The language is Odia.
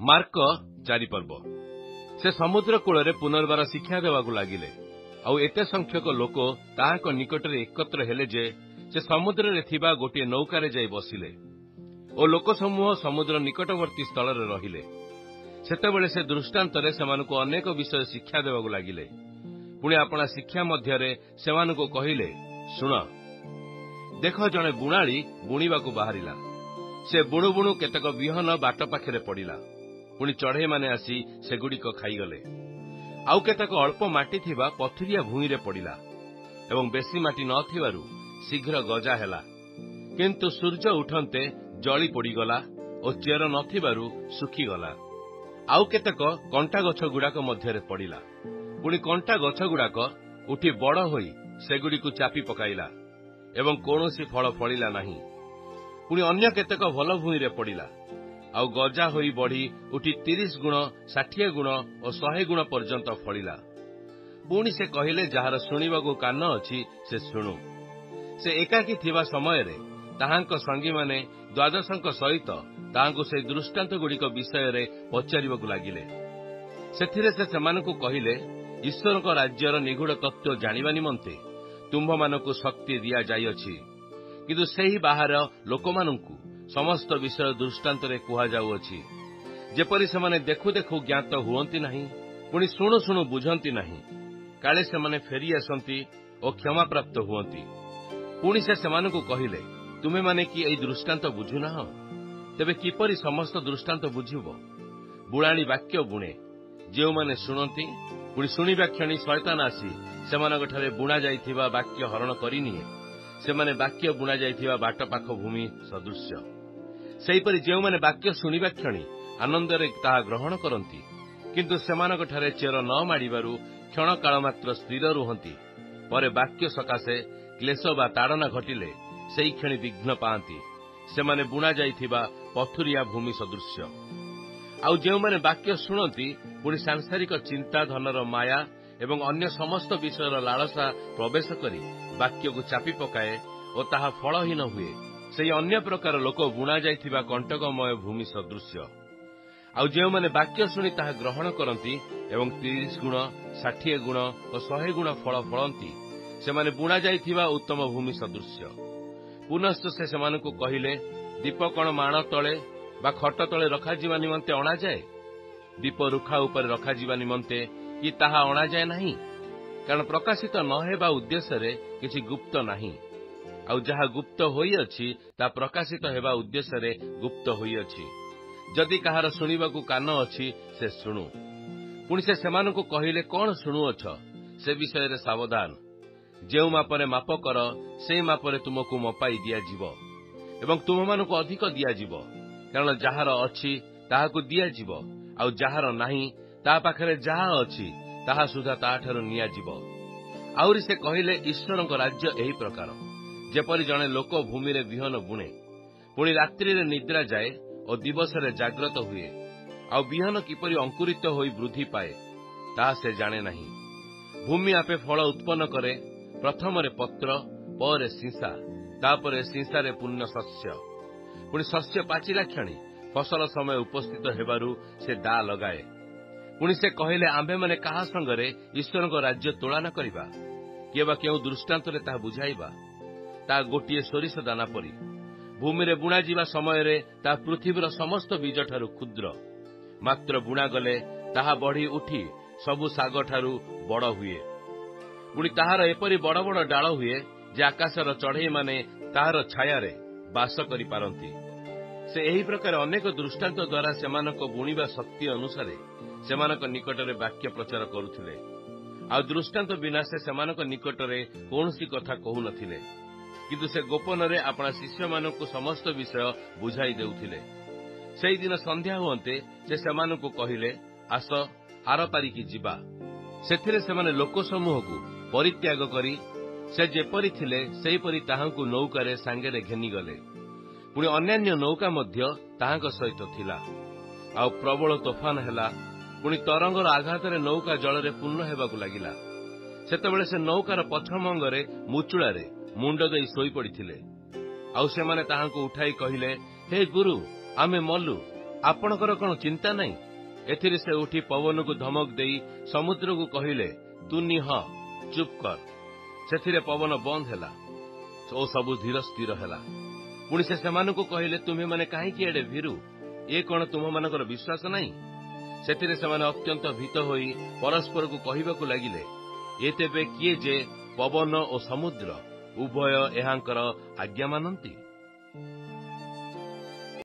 ମାର୍କ 4 ପର୍ବ। ସେ ସମୁଦ୍ର କୂଳରେ ପୁନର୍ବାର ଶିକ୍ଷା ଦେବାକୁ ଲାଗିଲେ। ଆଉ ଏତେ ସଂଖ୍ୟକ ଲୋକ ତାହାଙ୍କ ନିକଟରେ ଏକତ୍ର ହେଲେ ଯେ ସେ ସମୁଦ୍ରରେ ଥିବା ଗୋଟିଏ ନୌକାରେ ଯାଇ ବସିଲେ ଓ ଲୋକସମୂହ ସମୁଦ୍ର ନିକଟବର୍ତ୍ତୀ ସ୍ଥଳରେ ରହିଲେ। ସେତେବେଳେ ସେ ଦୃଷ୍ଟାନ୍ତରେ ସେମାନଙ୍କୁ ଅନେକ ବିଷୟ ଶିକ୍ଷା ଦେବାକୁ ଲାଗିଲେ। ପୁଣି ଆପଣା ଶିକ୍ଷା ମଧ୍ୟରେ ସେମାନଙ୍କୁ କହିଲେ, ଶୁଣ, ଦେଖ, ଜଣେ ବୁଣାଳି ବୁଣିବାକୁ ବାହାରିଲା। ସେ ବୁଣୁ ବୁଣୁ କେତେକ ବିହନ ବାଟ ପାଖରେ ପଡ଼ିଲା। ପୁଣି ଚଢ଼େଇମାନେ ଆସି ସେଗୁଡ଼ିକ ଖାଇଗଲେ। ଆଉ କେତେକ ଅଳ୍ପ ମାଟି ଥିବା ପଥୁରିଆ ଭୂଇଁରେ ପଡ଼ିଲା ଏବଂ ବେଶୀ ମାଟି ନ ଥିବାରୁ ଶୀଘ୍ର ଗଜା ହେଲା। କିନ୍ତୁ ସୂର୍ଯ୍ୟ ଉଠନ୍ତେ ଜଳି ପୋଡ଼ିଗଲା ଓ ଚେର ନଥିବାରୁ ଶୁଖିଗଲା। ଆଉ କେତେକ କଣ୍ଟା ଗଛଗୁଡ଼ାକ ମଧ୍ୟରେ ପଡ଼ିଲା। ପୁଣି କଣ୍ଟା ଗଛଗୁଡ଼ାକ ଉଠି ବଡ଼ ହୋଇ ସେଗୁଡ଼ିକୁ ଚାପି ପକାଇଲା ଏବଂ କୌଣସି ଫଳ ଫଳିଲା ନାହିଁ। ପୁଣି ଅନ୍ୟ କେତେକ ଭଲ ଭୂଇଁରେ ପଡ଼ିଲା ଆଉ ଗଜା ହୋଇ ବଢ଼ି ଉଠି 30 ଗୁଣ, 60 ଗୁଣ ଓ 100 ଗୁଣ ପର୍ଯ୍ୟନ୍ତ ଫଳିଲା। ପୁଣି ସେ କହିଲେ, ଯାହାର ଶୁଣିବାକୁ କାନ ଅଛି ସେ ଶୁଣୁ। ସେ ଏକାକୀ ଥିବା ସମୟରେ ତାହାଙ୍କ ସଙ୍ଗୀମାନେ ଦ୍ୱାଦଶଙ୍କ ସହିତ ତାହାଙ୍କୁ ସେହି ଦୃଷ୍ଟାନ୍ତଗୁଡ଼ିକ ବିଷୟରେ ପଚାରିବାକୁ ଲାଗିଲେ। ସେଥିରେ ସେ ସେମାନଙ୍କୁ କହିଲେ, ଈଶ୍ୱରଙ୍କ ରାଜ୍ୟର ନିଗୂଢ଼ ତତ୍ତ୍ୱ ଜାଣିବା ନିମନ୍ତେ ତୁମ୍ଭମାନଙ୍କୁ ଶକ୍ତି ଦିଆଯାଇଅଛି, କିନ୍ତୁ ସେହି ବାହାର ଲୋକମାନଙ୍କୁ ସମସ୍ତ ବିଷୟ ଦୃଷ୍ଟାନ୍ତରେ କୁହାଯାଉଅଛି, ଯେପରି ସେମାନେ ଦେଖୁ ଦେଖୁ ଜ୍ଞାତ ହୁଅନ୍ତି ନାହିଁ, ପୁଣି ଶୁଣୁ ଶୁଣୁ ବୁଝନ୍ତି ନାହିଁ, କାଳେ ସେମାନେ ଫେରିଆସନ୍ତି ଓ କ୍ଷମାପ୍ରାପ୍ତ ହୁଅନ୍ତି। ପୁଣି ସେ ସେମାନଙ୍କୁ କହିଲେ, ତୁମେମାନେ କି ଏହି ଦୃଷ୍ଟାନ୍ତ ବୁଝୁନାହଁ? ତେବେ କିପରି ସମସ୍ତ ଦୃଷ୍ଟାନ୍ତ ବୁଝିବ? ବୁଣାଳି ବାକ୍ୟ ବୁଣେ, ଯେଉଁମାନେ ଶୁଣନ୍ତି, ପୁଣି ଶୁଣିବା କ୍ଷଣି ଶୟତାନ ଆସି ସେମାନଙ୍କଠାରେ ବୁଣା ଯାଇଥିବା ବାକ୍ୟ ହରଣ କରିନିଏ। ସେମାନେ ବାକ୍ୟ ବୁଣା ଯାଇଥିବା ବାଟ ପାଖ ଭୂମି ସଦୃଶ୍ୟ। ସେହିପରି ଯେଉଁମାନେ ବାକ୍ୟ ଶୁଣିବା କ୍ଷଣି ଆନନ୍ଦରେ ତାହା ଗ୍ରହଣ କରନ୍ତି, କିନ୍ତୁ ସେମାନଙ୍କଠାରେ ଚେର ନ ମାଡ଼ିବାରୁ କ୍ଷଣକାଳ ମାତ୍ର ସ୍ଥିର ରୁହନ୍ତି, ପରେ ବାକ୍ୟ ସକାଶେ କ୍ଲେଶ ବା ତାଡ଼ନା ଘଟିଲେ ସେହି କ୍ଷଣି ବିଘ୍ନ ପାଆନ୍ତି। ସେମାନେ ବୁଣା ଯାଇଥିବା ପଥୁରିଆ ଭୂମି ସଦୃଶ୍ୟ। ଆଉ ଯେଉଁମାନେ ବାକ୍ୟ ଶୁଣନ୍ତି, ପୁଣି ସାଂସାରିକ ଚିନ୍ତା, ଧନର ମାୟା ଏବଂ ଅନ୍ୟ ସମସ୍ତ ବିଷୟର ଲାଳସା ପ୍ରବେଶ କରି ବାକ୍ୟକୁ ଚାପି ପକାଏ ଓ ତାହା ଫଳହୀନ ହୁଏ, ସେହି ଅନ୍ୟ ପ୍ରକାର ଲୋକ ବୁଣା ଯାଇଥିବା କଣ୍ଟକମୟ ଭୂମି ସଦୃଶ୍ୟ। ଆଉ ଯେଉଁମାନେ ବାକ୍ୟ ଶୁଣି ତାହା ଗ୍ରହଣ କରନ୍ତି ଏବଂ 30 ଗୁଣ, 60 ଗୁଣ ଓ 100 ଗୁଣ ଫଳ ଫଳନ୍ତି, ସେମାନେ ବୁଣା ଯାଇଥିବା ଉତ୍ତମ ଭୂମି ସଦୃଶ୍ୟ। ପୁନଶ୍ଚ ସେ ସେମାନଙ୍କୁ କହିଲେ, ଦୀପ କଣ ମାଣ ତଳେ ବା ଖଟ ତଳେ ରଖାଯିବା ନିମନ୍ତେ ଅଣାଯାଏ? ଦୀପ ରୁଖା ଉପରେ ରଖାଯିବା ନିମନ୍ତେ କି ତାହା ଅଣାଯାଏ ନାହିଁ? କାରଣ ପ୍ରକାଶିତ ନ ହେବା ଉଦ୍ଦେଶ୍ୟରେ କିଛି ଗୁପ୍ତ ନାହିଁ। ଆଉ ଯାହା ଗୁପ୍ତ ହୋଇଅଛି ତାହା ପ୍ରକାଶିତ ହେବା ଉଦ୍ଦେଶ୍ୟରେ ଗୁପ୍ତ ହୋଇଅଛି। ଯଦି କାହାର ଶୁଣିବାକୁ କାନ ଅଛି ସେ ଶୁଣୁ। ପୁଣି ସେ ସେମାନଙ୍କୁ କହିଲେ, କଣ ଶୁଣୁଅଛ? ସେ ବିଷୟରେ ସାବଧାନ। ଯେଉଁ ମାପରେ ମାପ କର, ସେହି ମାପରେ ତୁମକୁ ମପାଇ ଦିଆଯିବ ଏବଂ ତୁମମାନଙ୍କୁ ଅଧିକ ଦିଆଯିବ। କାରଣ ଯାହାର ଅଛି ତାହାକୁ ଦିଆଯିବ, ଆଉ ଯାହାର ନାହିଁ ତା ପାଖରେ ଯାହା ଅଛି ତାହା ସୁଦ୍ଧା ତାହାଠାରୁ ନିଆଯିବ। ଆହୁରି ସେ କହିଲେ, ଈଶ୍ୱରଙ୍କ ରାଜ୍ୟ ଏହି ପ୍ରକାର, ଯେପରି ଜଣେ ଲୋକ ଭୂମିରେ ବିହନ ବୁଣେ, ପୁଣି ରାତ୍ରିରେ ନିଦ୍ରା ଯାଏ ଓ ଦିବସରେ ଜାଗ୍ରତ ହୁଏ। ଆଉ ବିହନ କିପରି ଅଙ୍କୁରିତ ହୋଇ ବୃଦ୍ଧି ପାଏ, ତାହା ସେ ଜାଣେ ନାହିଁ। ଭୂମି ଆପେ ଫଳ ଉତ୍ପନ୍ନ କରେ, ପ୍ରଥମରେ ପତ୍ର, ପରେ ସିଂସା, ତାପରେ ସିଂସାରେ ପୂର୍ଣ୍ଣ ଶସ୍ୟ। ପୁଣି ଶସ୍ୟ ପାଚିଲା କ୍ଷଣି ଫସଲ ସମୟ ଉପସ୍ଥିତ ହେବାରୁ ସେ ଦା ଲଗାଏ। ପୁଣି ସେ କହିଲେ, ଆମ୍ଭେମାନେ କାହା ସଙ୍ଗରେ ଈଶ୍ୱରଙ୍କ ରାଜ୍ୟ ତୁଳନା କରିବା? କିଏ ବା କେଉଁ ଦୃଷ୍ଟାନ୍ତରେ ତାହା ବୁଝାଇବା? ତାହା ଗୋଟିଏ ସୋରିଷ ଦାନା ପରି। ଭୂମିରେ ବୁଣାଯିବା ସମୟରେ ତାହା ପୃଥିବୀର ସମସ୍ତ ବୀଜଠାରୁ କ୍ଷୁଦ୍ର। ମାତ୍ର ବୁଣାଗଲେ ତାହା ବଢ଼ି ଉଠି ସବୁ ଶାଗଠାରୁ ବଡ଼ ହୁଏ। ପୁଣି ତାହାର ଏପରି ବଡ଼ ବଡ଼ ଡାଳ ହୁଏ ଯେ ଆକାଶର ଚଢ଼େଇମାନେ ତାହାର ଛାୟାରେ ବାସ କରିପାରନ୍ତି। ସେ ଏହି ପ୍ରକାର ଅନେକ ଦୃଷ୍ଟାନ୍ତ ଦ୍ୱାରା ସେମାନଙ୍କ ବୁଣିବା ଶକ୍ତି ଅନୁସାରେ ସେମାନଙ୍କ ନିକଟରେ ବାକ୍ୟ ପ୍ରଚାର କରୁଥିଲେ। ଆଉ ଦୃଷ୍ଟାନ୍ତ ବିନା ସେ ସେମାନଙ୍କ ନିକଟରେ କୌଣସି କଥା କହୁନଥିଲେ, କିନ୍ତୁ ସେ ଗୋପନରେ ଆପଣା ଶିଷ୍ୟମାନଙ୍କୁ ସମସ୍ତ ବିଷୟ ବୁଝାଇ ଦେଉଥିଲେ। ସେହିଦିନ ସନ୍ଧ୍ୟା ହୁଅନ୍ତେ ସେ ସେମାନଙ୍କୁ କହିଲେ, ଆସ, ଆରପାରିକି ଯିବା। ସେଥିରେ ସେମାନେ ଲୋକସମୂହକୁ ପରିତ୍ୟାଗ କରି ସେ ଯେପରି ଥିଲେ ସେହିପରି ତାହାଙ୍କୁ ନୌକାରେ ସାଙ୍ଗରେ ଘେନିଗଲେ। ପୁଣି ଅନ୍ୟାନ୍ୟ ନୌକା ମଧ୍ୟ ତାହାଙ୍କ ସହିତ ଥିଲା। ଆଉ ପ୍ରବଳ ତୋଫାନ ହେଲା। ପୁଣି ତରଙ୍ଗର ଆଘାତରେ ନୌକା ଜଳରେ ପୂର୍ଣ୍ଣ ହେବାକୁ ଲାଗିଲା। ସେତେବେଳେ ସେ ନୌକାର ପଛମଙ୍ଗରେ ମୁଚୁଳାରେ ମୁଣ୍ଡ ଦେଇ ଶୋଇପଡ଼ିଥିଲେ। ଆଉ ସେମାନେ ତାହାଙ୍କୁ ଉଠାଇ କହିଲେ, ହେ ଗୁରୁ, ଆମେ ମଲୁ, ଆପଣଙ୍କର କଣ ଚିନ୍ତା ନାହିଁ? ଏଥିରେ ସେ ଉଠି ପବନକୁ ଧମକ ଦେଇ ସମୁଦ୍ରକୁ କହିଲେ, ତୁ ନିହ, ଚୁପ୍ କର। ସେଥିରେ ପବନ ବନ୍ଦ ହେଲା ଓ ସବୁ ଧୀର ସ୍ଥିର ହେଲା। ପୁଣି ସେ ସେମାନଙ୍କୁ କହିଲେ, ତୁମେମାନେ କାହିଁକି ଏଡେ ଭୀରୁ? ଏ କଣ ତୁମମାନଙ୍କର ବିଶ୍ୱାସ ନାହିଁ? ସେଥିରେ ସେମାନେ ଅତ୍ୟନ୍ତ ଭୀତ ହୋଇ ପରସ୍ପରକୁ କହିବାକୁ ଲାଗିଲେ, ଏ ତେବେ କିଏ ଯେ ପବନ ଓ ସମୁଦ୍ର ଉଭୟ ଏହାଙ୍କର ଆଜ୍ଞା ମାନନ୍ତି?